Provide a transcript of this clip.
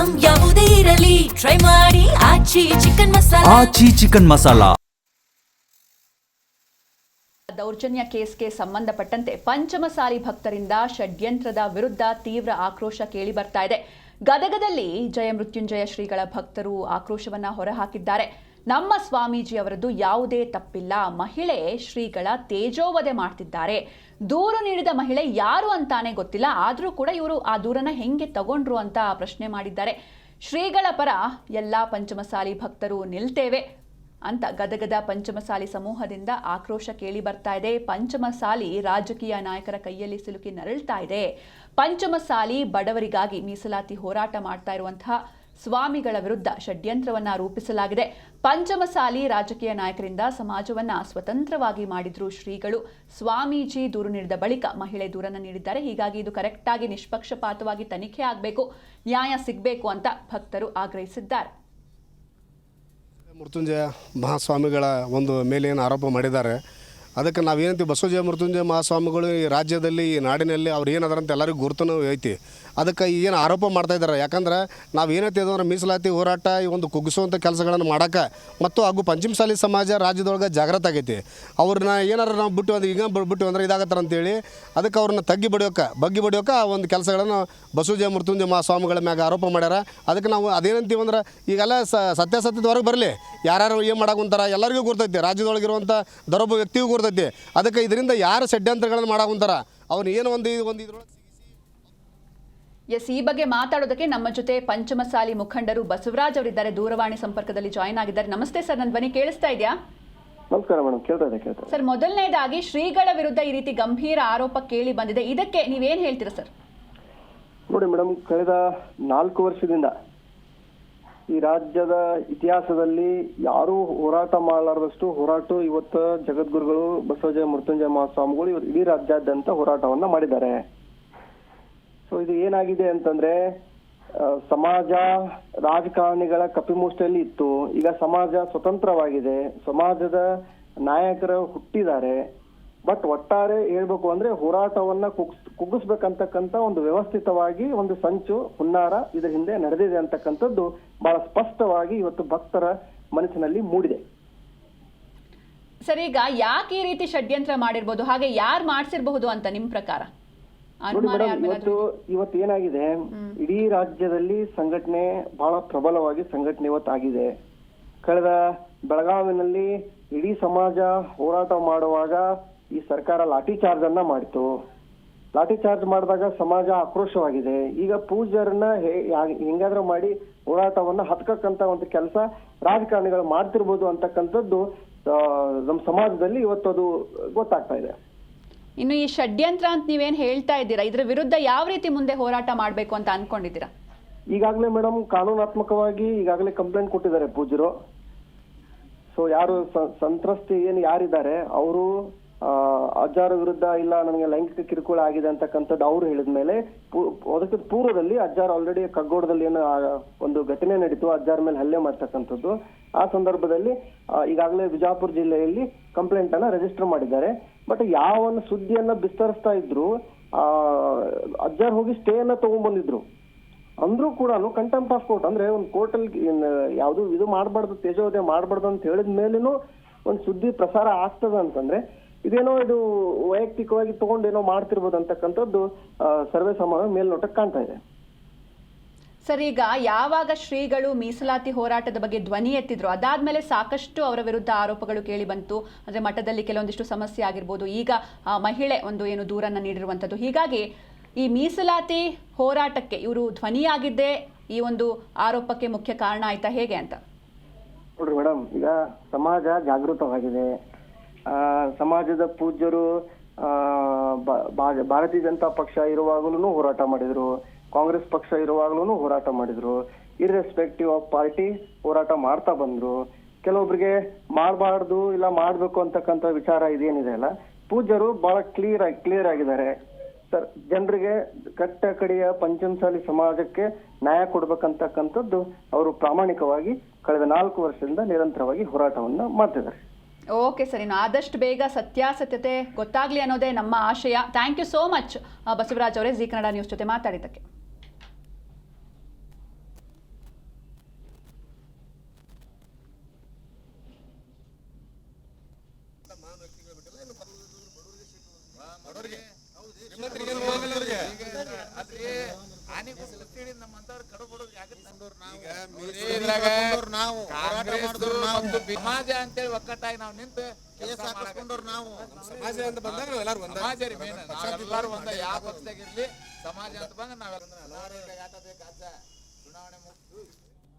Item ಯಾವುದೇ ಇರಲಿ try ಮಾಡಿ ಆಚಿ ಚಿಕನ್ ಮಸಾಲಾ. ಆಚಿ ಚಿಕನ್ ಮಸಾಲಾ. ದೌರ್ಜನ್ಯ ಕೇಸ್ಗೆ ಸಂಬಂಧಪಟ್ಟಂತೆ ಪಂಚಮಸಾಲಿ ಭಕ್ತರಿಂದ ಷಡ್ಯಂತ್ರದ ವಿರುದ್ಧ ತೀವ್ರ ಆಕ್ರೋಶ ಕೇಳಿ ಬರ್ತಾ ಇದೆ. ಗದಗದಲ್ಲಿ ಜಯಮೃತ್ಯುಂಜಯ ಶ್ರೀಗಳ ಭಕ್ತರು ಆಕ್ರೋಶವನ್ನ ಹೊರಹಾಕಿದ್ದಾರೆ. ನಮ್ಮ ಸ್ವಾಮೀಜಿ ಅವರದ್ದು ಯಾವುದೇ ತಪ್ಪಿಲ್ಲ, ಮಹಿಳೆ ಶ್ರೀಗಳ ತೇಜೋವಧೆ ಮಾಡ್ತಿದ್ದಾರೆ. ದೂರು ನೀಡಿದ ಮಹಿಳೆ ಯಾರು ಅಂತಾನೆ ಗೊತ್ತಿಲ್ಲ, ಆದರೂ ಕೂಡ ಇವರು ಆ ದೂರನ್ನ ಹೆಂಗೆ ತಗೊಂಡ್ರು ಅಂತ ಪ್ರಶ್ನೆ ಮಾಡಿದ್ದಾರೆ. ಶ್ರೀಗಳ ಪರ ಎಲ್ಲ ಪಂಚಮಸಾಲಿ ಭಕ್ತರು ನಿಲ್ತೇವೆ ಅಂತ ಗದಗದ ಪಂಚಮಸಾಲಿ ಸಮೂಹದಿಂದ ಆಕ್ರೋಶ ಕೇಳಿ ಬರ್ತಾ ಇದೆ. ಪಂಚಮಸಾಲಿ ರಾಜಕೀಯ ನಾಯಕರ ಕೈಯಲ್ಲಿ ಸಿಲುಕಿ ನರಳ್ತಾ ಇದೆ. ಪಂಚಮಸಾಲಿ ಬಡವರಿಗಾಗಿ ಮೀಸಲಾತಿ ಹೋರಾಟ ಮಾಡ್ತಾ ಇರುವಂತಹ ಸ್ವಾಮಿಗಳ ವಿರುದ್ಧ ಷಡ್ಯಂತ್ರವನ್ನ ರೂಪಿಸಲಾಗಿದೆ. ಪಂಚಮಸಾಲಿ ರಾಜಕೀಯ ನಾಯಕರಿಂದ ಸಮಾಜವನ್ನ ಸ್ವತಂತ್ರವಾಗಿ ಮಾಡಿದ್ರು ಶ್ರೀಗಳು. ಸ್ವಾಮೀಜಿ ದೂರು ನೀಡಿದ ಬಳಿಕ ಮಹಿಳೆ ದೂರನ್ನ ನೀಡಿದ್ದಾರೆ. ಹೀಗಾಗಿ ಇದು ಕರೆಕ್ಟ್ ಆಗಿ ನಿಷ್ಪಕ್ಷಪಾತವಾಗಿ ತನಿಖೆ ಆಗಬೇಕು, ನ್ಯಾಯ ಸಿಗಬೇಕು ಅಂತ ಭಕ್ತರು ಆಗ್ರಹಿಸಿದ್ದಾರೆ. ಮೃತ್ಯುಂಜಯ ಮಹಾಸ್ವಾಮಿಗಳ ಒಂದು ಮೇಲೆ ಏನು ಆರೋಪ ಮಾಡಿದ್ದಾರೆ, ಅದಕ್ಕೆ ನಾವೇನಂತೀವಿ, ಬಸವಜಯ ಮೃತ್ಯುಂಜಯ ಮಹಾಸ್ವಾಮಿಗಳು ಈ ರಾಜ್ಯದಲ್ಲಿ ಈ ನಾಡಿನಲ್ಲಿ ಅವ್ರು ಏನದಾರಂತ ಎಲ್ಲರಿಗೂ ಗುರುತೂ ಐತಿ. ಅದಕ್ಕೆ ಏನು ಆರೋಪ ಮಾಡ್ತಾ ಇದ್ದಾರೆ, ಯಾಕಂದ್ರೆ ನಾವು ಏನೈತಿ ಅಂದ್ರೆ ಮೀಸಲಾತಿ ಹೋರಾಟ ಈ ಒಂದು ಕುಗ್ಗಿಸುವಂಥ ಕೆಲಸಗಳನ್ನು ಮಾಡೋಕ್ಕೆ ಮತ್ತು ಹಾಗೂ ಪಂಚಮಸಾಲಿ ಸಮಾಜ ರಾಜ್ಯದೊಳಗೆ ಜಾಗೃತ ಆಗೈತಿ. ಅವ್ರನ್ನ ಏನಾರು ನಾವು ಬಿಟ್ಟು ಅಂದ್ರೆ ಈಗ ಬಿಟ್ಟು ಅಂದ್ರೆ ಇದಾಗತ್ತಾರ ಅಂತೇಳಿ ಅದಕ್ಕೆ ಅವ್ರನ್ನ ಬಗ್ಗಿ ಬಡಿಯೋಕೆ ಆ ಒಂದು ಕೆಲಸಗಳನ್ನು ಬಸವಜಯ ಮೃತ್ಯುಂಜಯ ಮಹಾಸ್ವಾಮಿಗಳ ಮ್ಯಾಗ ಆರೋಪ ಮಾಡ್ಯಾರ. ಅದಕ್ಕೆ ನಾವು ಅದೇನಂತೀವಿ ಅಂದ್ರೆ ಈಗೆಲ್ಲ ಸತ್ಯಾಸತ್ಯದವರೆಗೆ ಬರಲಿ, ಯಾರು ಏನು ಮಾಡಾಕುಂತಾರ ಎಲ್ಲರಿಗೂ ಗುರ್ತೈತಿ, ರಾಜ್ಯದೊಳಗಿರುವಂಥ ದರೊಬ್ಬ ವ್ಯಕ್ತಿಗೂ ಗುರ್ತೈತಿ. ಅದಕ್ಕೆ ಇದರಿಂದ ಯಾರು ಷಡ್ಯಂತ್ರಗಳನ್ನು ಮಾಡಾಕುಂತಾರ ಅವ್ನು ಏನು ಒಂದು ಇದ್ರೊಳಗೆ ಈ ಬಗ್ಗೆ ಮಾತಾಡೋದಕ್ಕೆ ನಮ್ಮ ಜೊತೆ ಪಂಚಮಸಾಲಿ ಮುಖಂಡರು ಬಸವರಾಜ್ ಅವರಿದ್ದಾರೆ, ದೂರವಾಣಿ ಸಂಪರ್ಕದಲ್ಲಿ ಜಾಯಿನ್ ಆಗಿದ್ದಾರೆ. ನಮಸ್ತೆ ಸರ್, ನನ್ನ ಧ್ವನಿ ಕೇಳಿಸ್ತಾ ಇದೆಯಾ? ನಮಸ್ಕಾರ ಮೇಡಮ್, ಕೇಳ್ತಾ ಇದೆ. ಸರ್, ಮೊದಲನೇದಾಗಿ ಶ್ರೀಗಳ ವಿರುದ್ಧ ಈ ರೀತಿ ಗಂಭೀರ ಆರೋಪ ಕೇಳಿ ಬಂದಿದೆ, ಇದಕ್ಕೆ ನೀವೇನ್ ಹೇಳ್ತೀರಾ ಸರ್? ನೋಡಿ ಮೇಡಮ್, ಕಳೆದ 4 ವರ್ಷದಿಂದ ಈ ರಾಜ್ಯದ ಇತಿಹಾಸದಲ್ಲಿ ಯಾರೂ ಹೋರಾಟ ಮಾಡಲಾರದಷ್ಟು ಹೋರಾಟ ಇವತ್ತು ಜಗದ್ಗುರುಗಳು ಬಸವಜಯ ಮೃತ್ಯುಂಜಯ ಮಹಾಸ್ವಾಮಿಗಳು ಇವರು ಇಡೀ ರಾಜ್ಯಾದ್ಯಂತ ಹೋರಾಟವನ್ನ ಮಾಡಿದ್ದಾರೆ. ಸೊ ಇದು ಏನಾಗಿದೆ ಅಂತಂದ್ರೆ, ಸಮಾಜ ರಾಜಕಾರಣಿಗಳ ಕಪಿಮುಷ್ಟಿಯಲ್ಲಿ ಇತ್ತು, ಈಗ ಸಮಾಜ ಸ್ವತಂತ್ರವಾಗಿದೆ, ಸಮಾಜದ ನಾಯಕರು ಹುಟ್ಟಿದ್ದಾರೆ. ಬಟ್ ಒಟ್ಟಾರೆ ಹೇಳ್ಬೇಕು ಅಂದ್ರೆ ಹೋರಾಟವನ್ನ ಕುಗ್ಗಿಸ್ಬೇಕಂತಕ್ಕಂಥ ಒಂದು ವ್ಯವಸ್ಥಿತವಾಗಿ ಒಂದು ಸಂಚು ಹುನ್ನಾರ ಇದರ ಹಿಂದೆ ನಡೆದಿದೆ ಅಂತಕ್ಕಂಥದ್ದು ಬಹಳ ಸ್ಪಷ್ಟವಾಗಿ ಇವತ್ತು ಭಕ್ತರ ಮನಸ್ಸಿನಲ್ಲಿ ಮೂಡಿದೆ. ಸರ್, ಈಗ ಯಾಕೆ ಈ ರೀತಿ ಷಡ್ಯಂತ್ರ ಮಾಡಿರ್ಬೋದು, ಹಾಗೆ ಯಾರು ಮಾಡಿಸಿರಬಹುದು ಅಂತ ನಿಮ್ ಪ್ರಕಾರ? ನೋಡಿ ಮೇಡಮ್, ಇವತ್ತು ಏನಾಗಿದೆ, ಇಡೀ ರಾಜ್ಯದಲ್ಲಿ ಸಂಘಟನೆ ಬಹಳ ಪ್ರಬಲವಾಗಿ ಸಂಘಟನೆ ಇವತ್ತಾಗಿದೆ. ಕಳೆದ ಬೆಳಗಾವಿನಲ್ಲಿ ಇಡೀ ಸಮಾಜ ಹೋರಾಟ ಮಾಡುವಾಗ ಈ ಸರ್ಕಾರ ಲಾಠಿ ಚಾರ್ಜ್ ಅನ್ನ ಮಾಡಿತು. ಲಾಠಿ ಚಾರ್ಜ್ ಮಾಡಿದಾಗ ಸಮಾಜ ಆಕ್ರೋಶವಾಗಿದೆ. ಈಗ ಪೂಜ್ಯರನ್ನ ಹೆಂಗಾದ್ರೂ ಮಾಡಿ ಹೋರಾಟವನ್ನ ಹತ್ಕಕ್ಕಂತ ಒಂದು ಕೆಲಸ ರಾಜಕಾರಣಿಗಳು ಮಾಡ್ತಿರ್ಬೋದು ಅಂತಕ್ಕಂಥದ್ದು ನಮ್ಮ ಸಮಾಜದಲ್ಲಿ ಇವತ್ತು ಅದು ಗೊತ್ತಾಗ್ತಾ ಇದೆ. ಇನ್ನು ಈ ಷಡ್ಯಂತ್ರ ಅಂತ ನೀವೇನ್ ಹೇಳ್ತಾ ಇದ್ದೀರಾ, ಇದ್ರ ವಿರುದ್ಧ ಯಾವ ರೀತಿ ಮುಂದೆ ಹೋರಾಟ ಮಾಡ್ಬೇಕು ಅಂತ ಅನ್ಕೊಂಡಿದ್ದೀರಾ? ಈಗಾಗಲೇ ಮೇಡಮ್ ಕಾನೂನಾತ್ಮಕವಾಗಿ ಈಗಾಗಲೇ ಕಂಪ್ಲೇಂಟ್ ಕೊಟ್ಟಿದ್ದಾರೆ ಪೂಜ್ಯರು. ಸೊ ಯಾರು ಸಂತ್ರಸ್ತಿ ಏನು ಯಾರಿದ್ದಾರೆ ಅವರು ಅಜ್ಜಾರ ವಿರುದ್ಧ ಇಲ್ಲ ನನಗೆ ಲೈಂಗಿಕ ಕಿರುಕುಳ ಆಗಿದೆ ಅಂತಕ್ಕಂಥದ್ದು ಅವ್ರು ಹೇಳಿದ ಮೇಲೆ ಅದಕ್ಕೆ ಪೂರ್ವದಲ್ಲಿ ಅಜ್ಜಾರ್ ಆಲ್ರೆಡಿ ಕಗ್ಗೋಡದಲ್ಲಿ ಏನು ಒಂದು ಘಟನೆ ನಡೀತು, ಅಜ್ಜಾರ ಮೇಲೆ ಹಲ್ಲೆ ಮಾಡ್ತಕ್ಕಂಥದ್ದು. ಆ ಸಂದರ್ಭದಲ್ಲಿ ಈಗಾಗಲೇ ವಿಜಯಪುರ ಜಿಲ್ಲೆಯಲ್ಲಿ ಕಂಪ್ಲೇಂಟ್ ಅನ್ನ ರಿಜಿಸ್ಟರ್ ಮಾಡಿದ್ದಾರೆ. ಬಟ್ ಯಾವ ಒಂದು ಸುದ್ದಿಯನ್ನ ಬಿಸ್ತರಿಸ್ತಾ ಇದ್ರು, ಅಜ್ಜಾರ್ ಹೋಗಿ ಸ್ಟೇ ಅನ್ನ ತಗೊಂಡ್ಬಂದಿದ್ರು. ಅಂದ್ರೂ ಕೂಡ ಕಂಟೆಂಪ್ಟ್ ಆಫ್ ಕೋರ್ಟ್ ಅಂದ್ರೆ ಒಂದು ಕೋರ್ಟ್ ಅಲ್ಲಿ ಯಾವ್ದು ಇದು ಮಾಡಬಾರ್ದು, ತೇಜೋವಧೆ ಮಾಡಬಾರ್ದು ಅಂತ ಹೇಳಿದ ಮೇಲೇನು ಒಂದು ಸುದ್ದಿ ಪ್ರಸಾರ ಆಗ್ತದ ಅಂತಂದ್ರೆ ಇದೇನೋ ಇದು ವೈಯಕ್ತಿಕವಾಗಿ ತಗೊಂಡೇನೋ ಮಾಡ್ತಿರ್ಬೋದು ಅಂತಕ್ಕಂಥದ್ದು ಸರ್ವೇ ಸಾಮಾನ್ಯ ಮೇಲ್ನೋಟಕ್ಕೆ ಕಾಣ್ತಾ ಇದೆ. ಸರ್, ಈಗ ಯಾವಾಗ ಶ್ರೀಗಳು ಮೀಸಲಾತಿ ಹೋರಾಟದ ಬಗ್ಗೆ ಧ್ವನಿ ಎತ್ತಿದ್ರು, ಅದಾದ್ಮೇಲೆ ಸಾಕಷ್ಟು ಅವರ ವಿರುದ್ಧ ಆರೋಪಗಳು ಕೇಳಿ ಬಂತು. ಅಂದ್ರೆ ಮಠದಲ್ಲಿ ಕೆಲವೊಂದಿಷ್ಟು ಸಮಸ್ಯೆ ಆಗಿರ್ಬೋದು, ಈಗ ಮಹಿಳೆ ಒಂದು ಏನು ದೂರನ್ನ ನೀಡಿರುವಂತದ್ದು. ಹೀಗಾಗಿ ಈ ಮೀಸಲಾತಿ ಹೋರಾಟಕ್ಕೆ ಇವರು ಧ್ವನಿಯಾಗಿದ್ದೇ ಈ ಒಂದು ಆರೋಪಕ್ಕೆ ಮುಖ್ಯ ಕಾರಣ ಆಯ್ತಾ, ಹೇಗೆ ಅಂತ? ನೋಡ್ರಿ ಮೇಡಮ್, ಈಗ ಸಮಾಜ ಜಾಗೃತವಾಗಿದೆ. ಸಮಾಜದ ಪೂಜ್ಯರು ಭಾರತೀಯ ಜನತಾ ಪಕ್ಷ ಇರುವಾಗಲೂ ಹೋರಾಟ ಮಾಡಿದ್ರು, ಕಾಂಗ್ರೆಸ್ ಪಕ್ಷ ಇರುವಾಗಲೂ ಹೋರಾಟ ಮಾಡಿದ್ರು. ಇರ್ರೆಸ್ಪೆಕ್ಟಿವ್ ಆಫ್ ಪಾರ್ಟಿ ಹೋರಾಟ ಮಾಡ್ತಾ ಬಂದ್ರು. ಕೆಲವೊಬ್ರಿಗೆ ಮಾಡಬಾರ್ದು ಇಲ್ಲ ಮಾಡ್ಬೇಕು ಅಂತಕ್ಕಂಥ ವಿಚಾರ ಇದೇನಿದೆ ಅಲ್ಲ, ಪೂಜ್ಯರು ಬಹಳ ಕ್ಲಿಯರ್ ಆಗಿದ್ದಾರೆ. ಸರ್, ಜನರಿಗೆ ಕಟ್ಟ ಕಡೆಯ ಪಂಚಮಸಾಲಿ ಸಮಾಜಕ್ಕೆ ನ್ಯಾಯ ಕೊಡ್ಬೇಕಂತಕ್ಕಂಥದ್ದು ಅವರು ಪ್ರಾಮಾಣಿಕವಾಗಿ ಕಳೆದ 4 ವರ್ಷದಿಂದ ನಿರಂತರವಾಗಿ ಹೋರಾಟವನ್ನ ಮಾಡ್ತಿದ್ದಾರೆ. ಓಕೆ ಸರ್, ಇನ್ನು ಆದಷ್ಟು ಬೇಗ ಸತ್ಯಾಸತ್ಯತೆ ಗೊತ್ತಾಗ್ಲಿ ಅನ್ನೋದೇ ನಮ್ಮ ಆಶಯ. Thank you so much Basavaraj ಅವರೇ, ಜಿ ಕನ್ನಡ ನ್ಯೂಸ್ ಜೊತೆ ಮಾತಾಡಿದ್ದಕ್ಕೆ. ಸಮಾಜ ಅಂತೇಳಿ ಒಕ್ಕಟ್ಟಾಗಿ ನಾವು ನಿಂತು ನಾವು ಸಮಾಜ ಅಂತ ಬಂದಾಗ ನಾವೆಲ್ಲರೂ ಸಮಾಜ ರೀ ಮೇನ್ ನಾವೆಲ್ಲರೂ ಒಂದ ಯಾವ ಪಕ್ಷದಾಗಿರ್ಲಿ ಸಮಾಜ ಅಂತ ಬಂದ್ರೆ ನಾವೆಲ್ಲ ಚುನಾವಣೆ ಮುಗಿದು